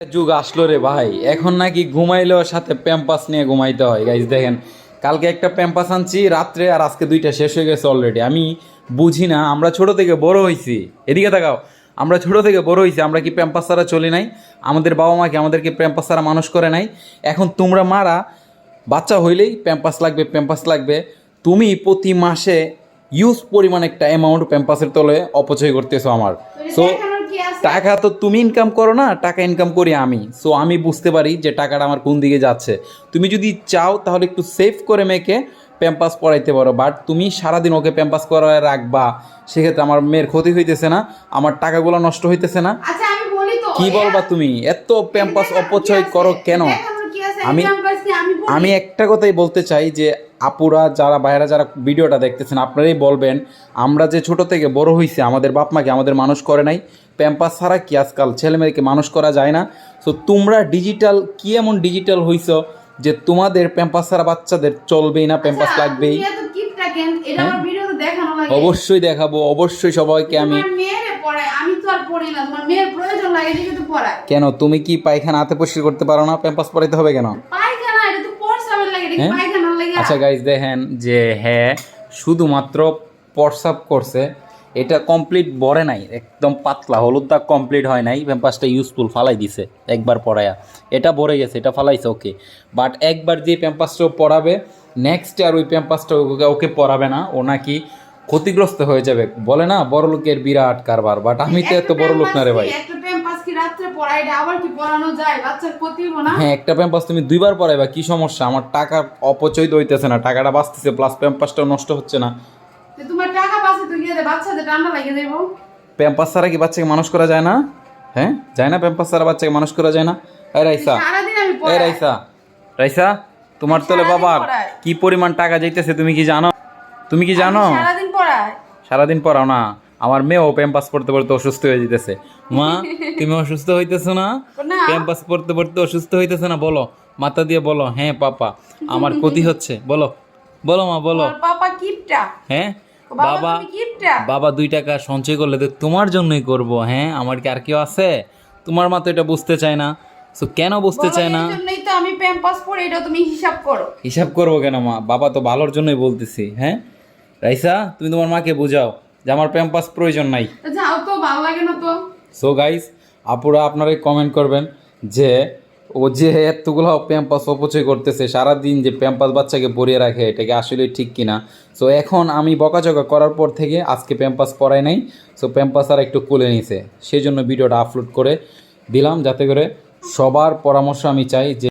যুগ আসলো রে ভাই, এখন নাকি ঘুমাইলেও সাথে প্যাম্পাস নিয়ে ঘুমাইতে হয়। গাইজ দেখেন, কালকে একটা প্যাম্পাস আনছি রাত্রে, আর আজকে দুইটা শেষ হয়ে গেছে অলরেডি। আমি বুঝি না, আমরা ছোট থেকে বড় হয়েছি, এদিকে তাকাও, আমরা ছোট থেকে বড় হয়েছি, আমরা কি প্যাম্পাস ছাড়া চলি নাই? আমাদের বাবা মা কি আমাদেরকে প্যাম্পাস ছাড়া মানুষ করে নাই? এখন তোমরা মারা বাচ্চা হইলেই প্যাম্পাস লাগবে, প্যাম্পাস লাগবে। তুমি প্রতি মাসে ইউজ পরিমাণ একটা অ্যামাউন্ট প্যাম্পাসের তলে অপচয় করতেছো আমার। সো টাকা তো তুমি ইনকাম করো না, টাকা ইনকাম করি আমি। সো আমি বুঝতে পারি যে টাকাটা আমার কোন দিকে যাচ্ছে। তুমি যদি চাও তাহলে একটু সেভ করে মেয়েকে প্যাম্পাস পরাইতে পারো, বাট তুমি সারাদিন ওকে প্যাম্পাস করায় রাখবা, সেক্ষেত্রে আমার মেয়ের ক্ষতি হইতেছে না, আমার টাকাগুলো নষ্ট হইতেছে না? কি বলবা তুমি? এত প্যাম্পাস অপচয় করো কেন? আমি আমি একটা কথাই বলতে চাই যে আপুরা যারা বাইরে যারা ভিডিওটা দেখতেছেন, আপনারাই বলবেন, আমরা যে ছোট থেকে বড় হয়েছি, আমাদের বাপ মাকে আমাদের মানুষ করে নাই? প্যাম্পাস ছাড়া কি আজকাল ছেলেমেয়েকে মানুষ করা যায় না? সো তোমরা ডিজিটাল কি এমন ডিজিটাল হইছো যে তোমাদের প্যাম্পাস ছাড়া বাচ্চাদের চলবেই না, প্যাম্পাস লাগবেই? অবশ্যই দেখাবো, অবশ্যই সবাইকে। আমি কেন, তুমি কি পায়খানা হাতে পরিষ্কার করতে পারো না? প্যাম্পাস পরাইতে হবে কেন? আচ্ছা গাইজ দেখেন যে হ্যাঁ, শুধুমাত্র প্রস্রাব করছে, এটা কমপ্লিট ভরে নাই, একদম পাতলা হলুদ দাগ কমপ্লিট হয় নাই, প্যাম্পাসটা ইউজফুল ফালাই দিছে একবার পরায়া, এটা ভরে গেছে, এটা ফালাইছে ওকে। বাট একবার যে প্যাম্পাসটাও পরাবে, নেক্সট আর ওই প্যাম্পাসটা ওকে পরাবে না, ও নাকি ক্ষতিগ্রস্ত হয়ে যাবে। বলে না বড় লোকের বিরাট কারবার, বাট আমি তো এত বড় লোক না রে ভাই। হ্যাঁ, একটা প্যাম্পাস তুমি দুইবার পরাইবা, কি সমস্যা? আমার টাকা অপচয় তো হইতেছে না, টাকাটা বাঁচতেছে, প্লাস প্যাম্পাসটাও নষ্ট হচ্ছে না। প্যাম্পাস ছাড়া কি বাচ্চাকে মানুষ করা যায় না? হ্যাঁ, যায় না? প্যাম্পাস ছাড়া বাচ্চাকে মানুষ করা যায় না? এই রাইসা, এই রাইসা, রাইসা, তোমার তলে বাবার কি পরিমাণ টাকা যাইতেছে তুমি কি জানো? তুমি কি জানো? সারাদিন পড়াও না, আমার মেয়েও প্যাম্পাস পড়তে পড়তে অসুস্থ হয়ে যেতেছে। মা, তুমি অসুস্থ হইতেছো না? প্যাম্পাস পড়তে পড়তে অসুস্থ হইতেছে না? বলো, মাথা দিয়ে বলো, হ্যাঁ পাপা আমার ক্ষতি হচ্ছে। বলো, বলো মা, বলো। হ্যাঁ বাবা, বাবা 2 টাকা সঞ্চয় করলে তো তোমার জন্যই করব। হ্যাঁ, আমার কি আর কেউ আছে? তোমার মা তো এটা বুঝতে চায় না। সো কেন বুঝতে চায় না? আমি প্যাম্পাস পরে, এটা তুমি হিসাব করো। হিসাব করবো কেন মা? বাবা তো ভালোর জন্যই বলতেছি। হ্যাঁ রাইসা, তুমি তোমার মাকে বুঝাও যে আমার প্যাম্পাস প্রয়োজন নাই। যাও তো, ভালো লাগে না তো। সো গাইস, আপুরা আপনারাই কমেন্ট করবেন যে ও যে এতগুলো প্যাম্পাস অপচয় করতেছে সারাদিন, যে প্যাম্পাস বাচ্চাকে পরিয়ে রাখে, এটাকে আসলে ঠিক কিনা? সো এখন আমি বকাঝকা করার পর থেকে আজকে প্যাম্পাস পরাই নাই। সো প্যাম্পাস আর একটু খুলে নিছে, সেই জন্য ভিডিওটা আপলোড করে দিলাম, যাতে করে সবার পরামর্শ আমি চাই যে